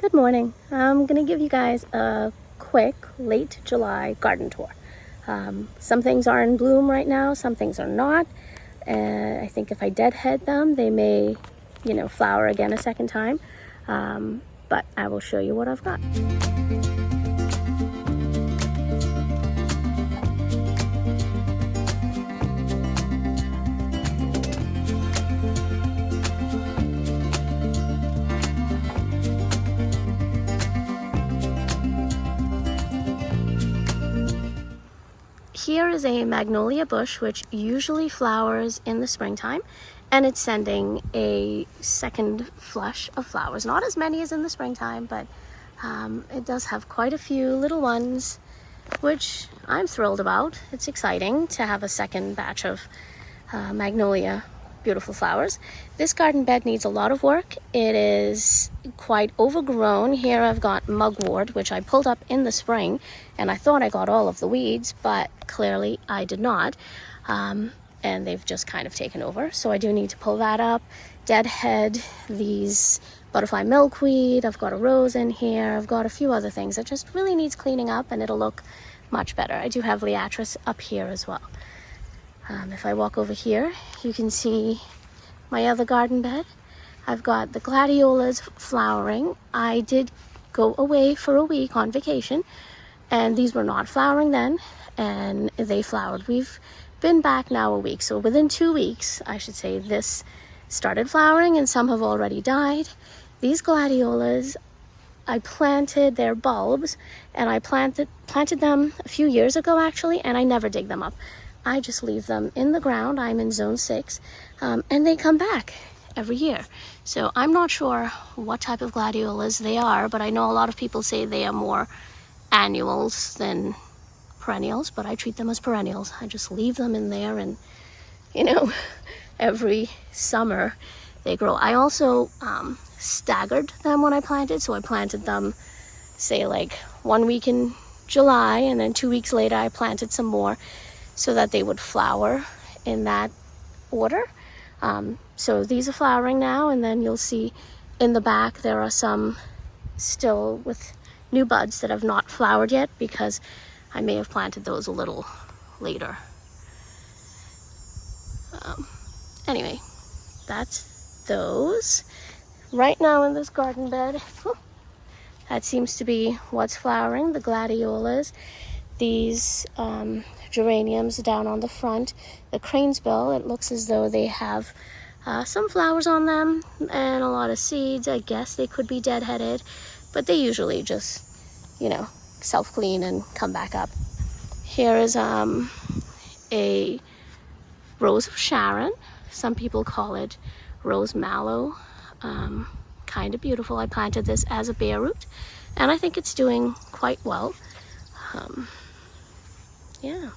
Good morning. I'm going to give you guys a quick late July garden tour. Some things are in bloom right now, some things are not. And I think if I deadhead them, they may, flower again a second time. But I will show you what I've got. Here is a magnolia bush which usually flowers in the springtime, and it's sending a second flush of flowers. Not as many as in the springtime, but it does have quite a few little ones, which I'm thrilled about. It's exciting to have a second batch of magnolia beautiful flowers. This garden bed needs a lot of work. It is quite overgrown. Here I've got mugwort, which I pulled up in the spring, and I thought I got all of the weeds, but clearly I did not. And they've just kind of taken over. So I do need to pull that up, deadhead these butterfly milkweed. I've got a rose in here. I've got a few other things that just really needs cleaning up, and it'll look much better. I do have Liatris up here as well. If I walk over here, you can see my other garden bed. I've got the Gladiolus flowering. I did go away for a week on vacation, and these were not flowering then, and they flowered. We've been back now a week, so within 2 weeks, I should say, this started flowering, and some have already died. These Gladiolus, I planted their bulbs, and I planted them a few years ago actually, and I never dig them up. I just leave them in the ground. I'm in zone 6, and they come back every year. So I'm not sure what type of gladiolus they are, but I know a lot of people say they are more annuals than perennials, but I treat them as perennials. I just leave them in there, and every summer they grow. I also staggered them when I planted, so I planted them say like 1 week in July, and then 2 weeks later I planted some more, so that they would flower in that order. So these are flowering now, and then you'll see in the back there are some still with new buds that have not flowered yet, because I may have planted those a little later. Anyway, that's those. Right now in this garden bed, that seems to be what's flowering, the gladiolus. These geraniums down on the front, the cranesbill, it looks as though they have some flowers on them and a lot of seeds. I guess they could be deadheaded, but they usually just, self-clean and come back up. Here is a rose of Sharon. Some people call it rose mallow. Kind of beautiful. I planted this as a bare root, and I think it's doing quite well. Yeah,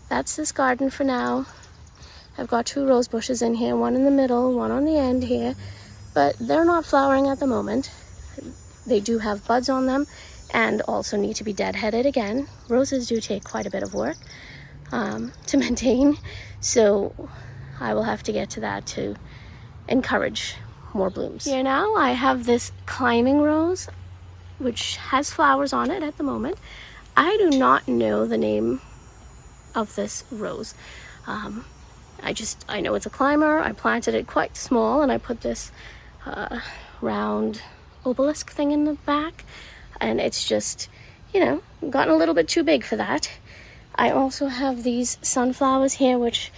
that's this garden for now. I've got 2 rose bushes in here, one in the middle, one on the end here, but they're not flowering at the moment. They do have buds on them and also need to be deadheaded again. Roses do take quite a bit of work to maintain, so I will have to get to that to encourage more blooms. Here now I have this climbing rose, which has flowers on it at the moment. I do not know the name of this rose. I know it's a climber. I planted it quite small, and I put this round obelisk thing in the back, and it's just, gotten a little bit too big for that. I also have these sunflowers here, which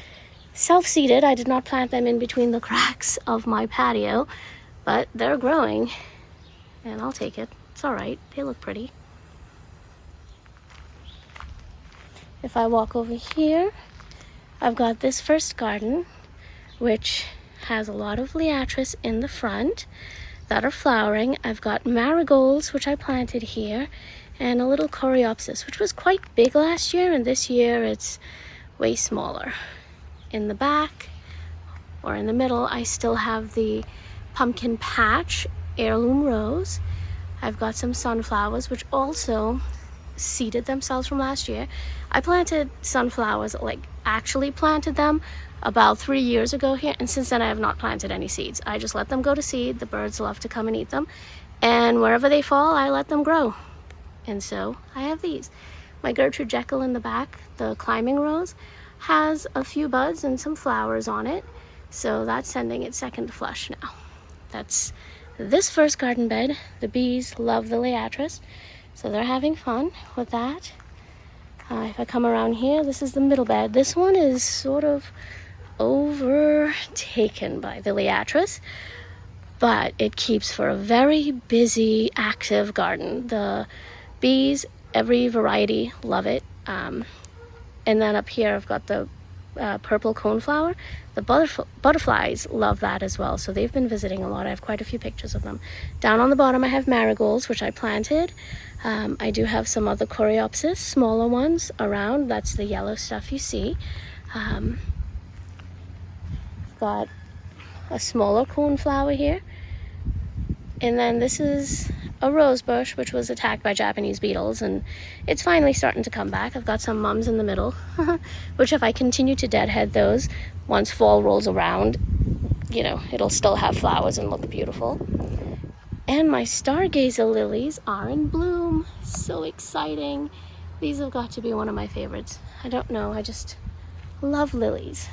self-seeded. I did not plant them in between the cracks of my patio, but they're growing, and I'll take it. It's all right. They look pretty. If I walk over here, I've got this first garden, which has a lot of Liatris in the front that are flowering. I've got marigolds, which I planted here, and a little coreopsis, which was quite big last year, and this year it's way smaller. In the back, or in the middle, I still have the pumpkin patch heirloom rose. I've got some sunflowers, which also seeded themselves from last year. I planted sunflowers, actually planted them about 3 years ago here, and since then I have not planted any seeds. I just let them go to seed. The birds love to come and eat them, And wherever they fall, I let them grow. And so I have these. My Gertrude Jekyll in the back, the climbing rose, has a few buds and some flowers on it. So that's sending its second flush now. That's this first garden bed. The bees love the Liatris, so they're having fun with that. If I come around here, this is the middle bed. This one is sort of overtaken by the Liatris, but it keeps for a very busy, active garden. The bees, every variety, love it. And then up here, I've got the purple coneflower. The butterflies love that as well, so they've been visiting a lot. I have quite a few pictures of them. Down on the bottom, I have marigolds, which I planted. I do have some other coreopsis, smaller ones around. That's the yellow stuff you see. Got a smaller coneflower here. And then this is a rose bush, which was attacked by Japanese beetles, and it's finally starting to come back. I've got some mums in the middle, which if I continue to deadhead those, once fall rolls around, you know, it'll still have flowers and look beautiful. And my Stargazer lilies are in bloom. So exciting. These have got to be one of my favorites. I don't know, I just love lilies.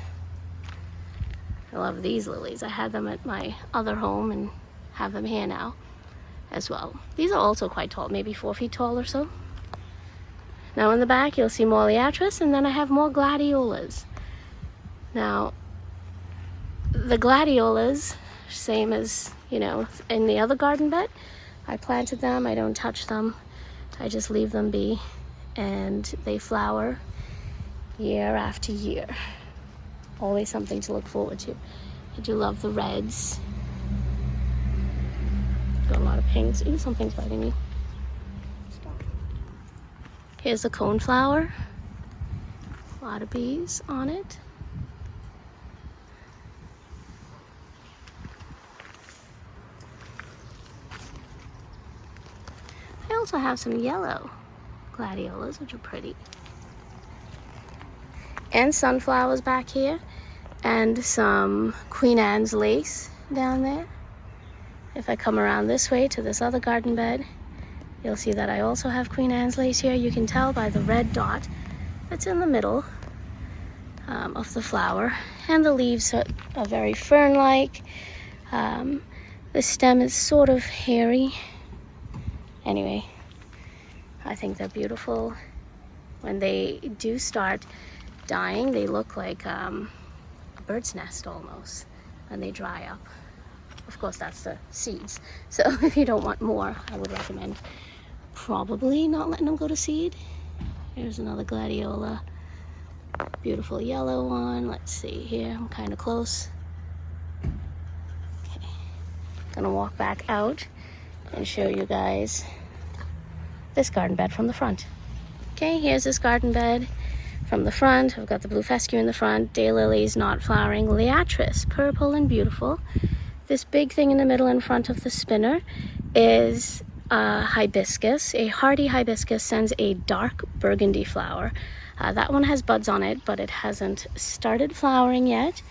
I love these lilies. I had them at my other home and have them here now as well. These are also quite tall, maybe 4 feet tall or so. Now in the back you'll see more Liatris, and then I have more Gladiolus. Now the Gladiolus, same as, you know, in the other garden bed, I planted them, I don't touch them, I just leave them be, and they flower year after year. Always something to look forward to. I do love the reds. Got a lot of pinks. Ooh, something's biting me. Stop. Here's the coneflower. A lot of bees on it. I also have some yellow gladiolus, which are pretty. And sunflowers back here. And some Queen Anne's lace down there. If I come around this way to this other garden bed, you'll see that I also have Queen Anne's lace here. You can tell by the red dot that's in the middle of the flower. And the leaves are very fern-like. The stem is sort of hairy. Anyway, I think they're beautiful. When they do start dying, they look like a bird's nest almost when they dry up. Of course, that's the seeds. So if you don't want more, I would recommend probably not letting them go to seed. Here's another gladiola. Beautiful yellow one. Let's see here. I'm kind of close. Okay. Gonna walk back out and show you guys this garden bed from the front. Okay, here's this garden bed from the front. I've got the blue fescue in the front. Daylilies not flowering. Liatris, purple and beautiful. This big thing in the middle in front of the spinner is a hibiscus. A hardy hibiscus sends a dark burgundy flower. That one has buds on it, but it hasn't started flowering yet.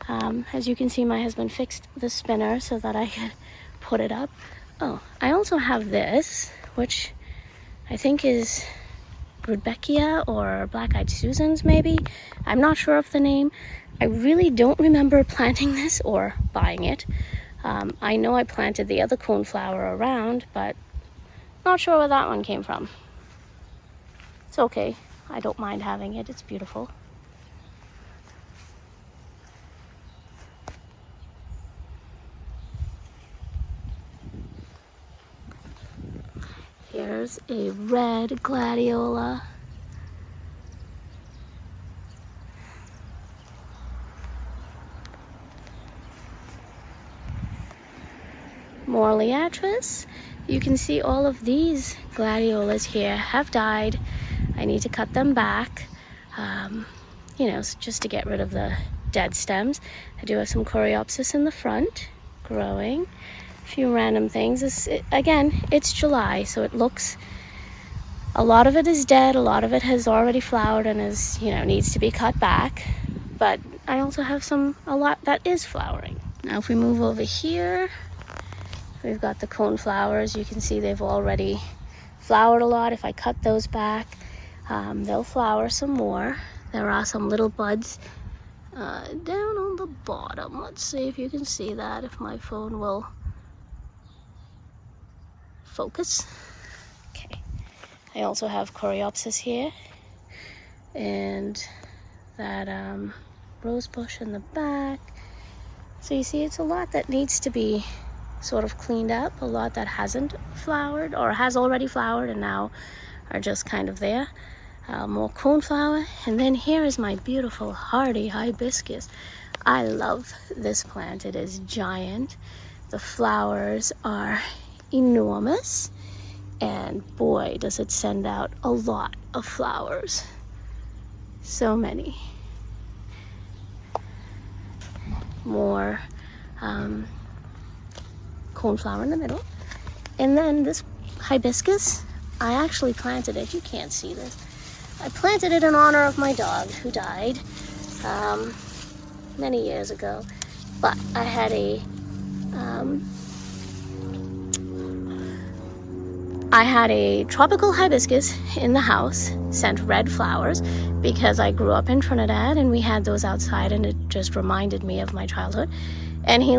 As you can see, my husband fixed the spinner so that I could put it up. Oh, I also have this, which I think is Rudbeckia or Black-Eyed Susans maybe. I'm not sure of the name. I really don't remember planting this or buying it. I know I planted the other coneflower around, but not sure where that one came from. It's okay. I don't mind having it. It's beautiful. Here's a red gladiola. More Liatris. You can see all of these gladiolas here have died. I need to cut them back, you know, just to get rid of the dead stems. I do have some coreopsis in the front, growing. A few random things. Again, it's July, so it looks, a lot of it is dead, a lot of it has already flowered and is, you know, needs to be cut back. But I also have a lot that is flowering. Now if we move over here, We've got the cone flowers. You can see they've already flowered a lot. If I cut those back, they'll flower some more. There are some little buds down on the bottom. Let's see if you can see that, if my phone will focus. Okay. I also have coreopsis here, and that rose bush in the back. So you see, it's a lot that needs to be sort of cleaned up, a lot that hasn't flowered or has already flowered and now are just kind of there. More coneflower. And then here is my beautiful hardy hibiscus. I love this plant. It is giant. The flowers are enormous, and boy, does it send out a lot of flowers. So many. More coneflower in the middle. And then this hibiscus, I actually planted it. You can't see this. I planted it in honor of my dog who died many years ago. But I had a tropical hibiscus in the house, sent red flowers, because I grew up in Trinidad and we had those outside, and it just reminded me of my childhood. And he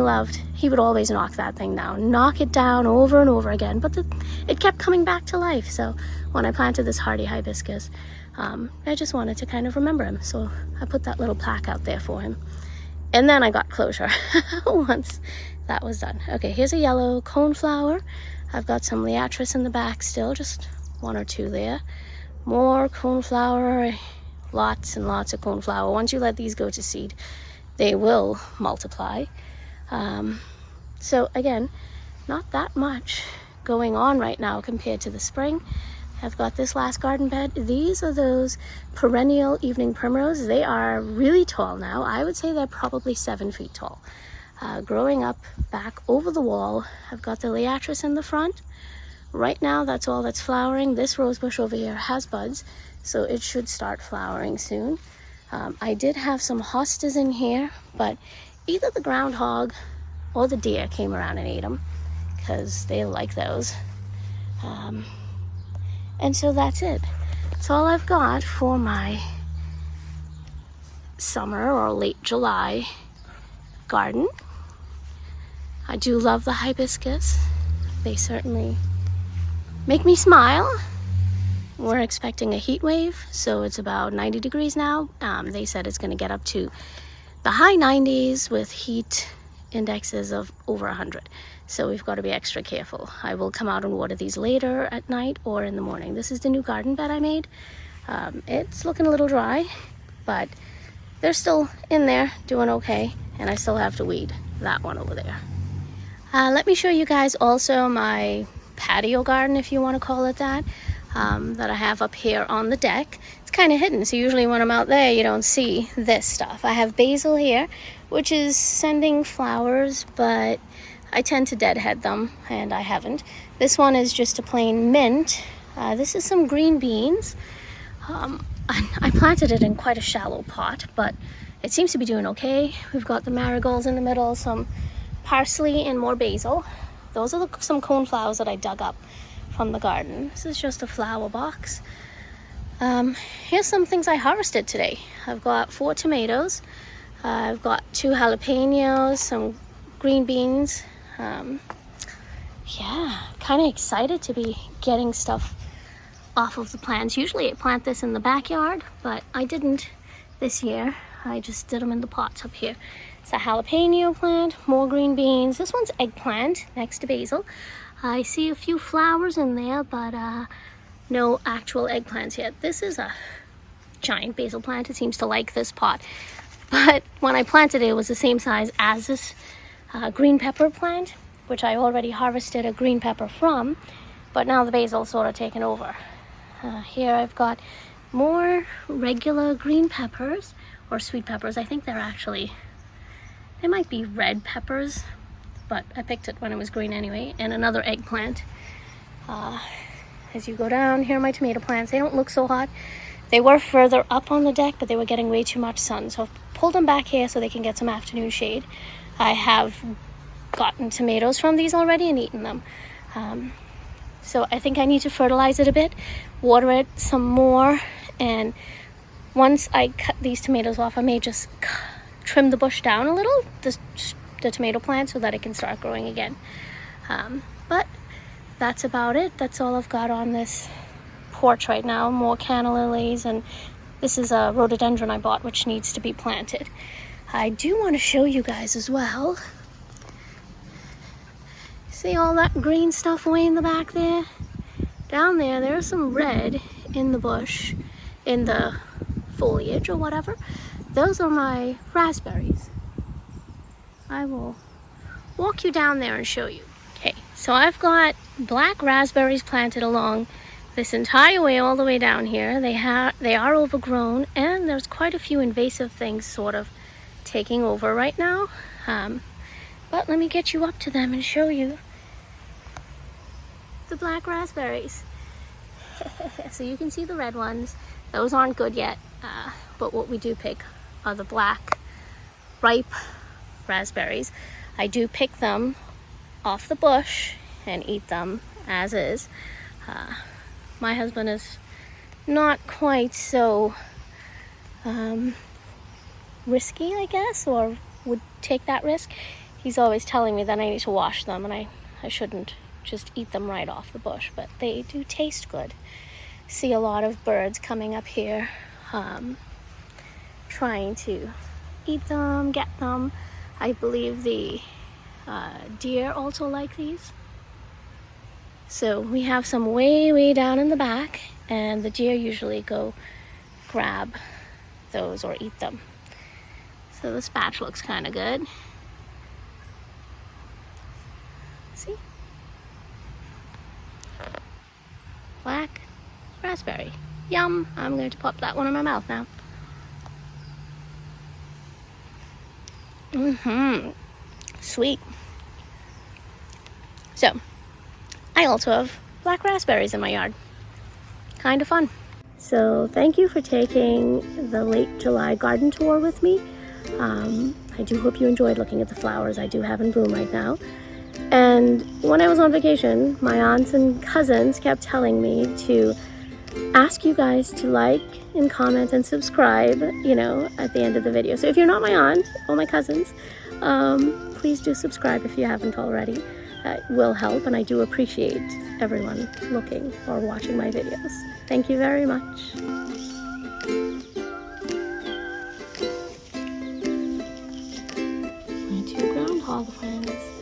would always knock that thing down, knock it down over and over again, but it kept coming back to life. So when I planted this hardy hibiscus, I just wanted to kind of remember him. So I put that little plaque out there for him. And then I got closure once that was done. Okay, here's a yellow coneflower. I've got some Liatris in the back still, just one or two there. More coneflower, lots and lots of coneflower. Once you let these go to seed, they will multiply. So again, not that much going on right now compared to the spring. I've got this last garden bed. These are those perennial evening primroses. They are really tall now. I would say they're probably 7 feet tall. Growing up back over the wall. I've got the Liatris in the front. Right now, that's all that's flowering. This rose bush over here has buds, so it should start flowering soon. I did have some hostas in here, but either the groundhog or the deer came around and ate them, because they like those. And so that's it. That's all I've got for my summer or late July garden. I do love the hibiscus. They certainly make me smile. We're expecting a heat wave, so it's about 90 degrees now. They said it's going to get up to the high 90s with heat indexes of over 100. So we've got to be extra careful. I will come out and water these later at night or in the morning. This is the new garden bed I made. It's looking a little dry, but they're still in there doing okay, and I still have to weed that one over there. Let me show you guys also my patio garden, if you want to call it that, that I have up here on the deck. It's kind of hidden, so usually when I'm out there you don't see this stuff. I have basil here, which is sending flowers, but I tend to deadhead them, and I haven't. This one is just a plain mint. This is some green beans. I planted it in quite a shallow pot, but it seems to be doing okay. We've got the marigolds in the middle, some parsley and more basil. Those are some coneflowers that I dug up from the garden. This is just a flower box. Here's some things I harvested today. I've got 4 tomatoes. I've got 2 jalapenos, some green beans. Yeah, kind of excited to be getting stuff off of the plants. Usually I plant this in the backyard, but I didn't this year. I just did them in the pots up here. It's a jalapeno plant, more green beans. This one's eggplant next to basil. I see a few flowers in there, but no actual eggplants yet. This is a giant basil plant. It seems to like this pot. But when I planted it, it was the same size as this green pepper plant, which I already harvested a green pepper from, but now the basil's sort of taken over. Here I've got more regular green peppers, or sweet peppers. I think they might be red peppers, but I picked it when it was green anyway. And another eggplant. As you go down, here are my tomato plants. They don't look so hot. They were further up on the deck, but they were getting way too much sun, so I've pulled them back here so they can get some afternoon shade. I have gotten tomatoes from these already and eaten them. So I think I need to fertilize it a bit, water it some more, and once I cut these tomatoes off, I may just trim the bush down a little, the tomato plant, so that it can start growing again. But that's about it. That's all I've got on this porch right now. More canna lilies, and this is a rhododendron I bought which needs to be planted. I do want to show you guys as well. See all that green stuff way in the back there? Down there, there's some red in the bush, in the foliage or whatever. Those are my raspberries. I will walk you down there and show you. Okay, so I've got black raspberries planted along this entire way, all the way down here. They are overgrown, and there's quite a few invasive things sort of taking over right now. But let me get you up to them and show you the black raspberries. So you can see the red ones. Those aren't good yet, but what we do pick are the black, ripe raspberries. I do pick them off the bush and eat them as is. My husband is not quite so risky, I guess, or would take that risk. He's always telling me that I need to wash them, and I shouldn't just eat them right off the bush, but they do taste good. See a lot of birds coming up here, trying to eat them, get them. I believe the deer also like these. So we have some way down in the back, and the deer usually go grab those or eat them. So this batch looks kind of good. See? Black raspberry. Yum! I'm going to pop that one in my mouth now. Sweet. So, I also have black raspberries in my yard. Kind of fun. So, thank you for taking the late July garden tour with me. I do hope you enjoyed looking at the flowers I do have in bloom right now. And when I was on vacation, my aunts and cousins kept telling me to ask you guys to like and comment and subscribe, you know, at the end of the video. So if you're not my aunt or my cousins, please do subscribe if you haven't already. It will help, and I do appreciate everyone looking or watching my videos. Thank you very much. My two groundhog friends.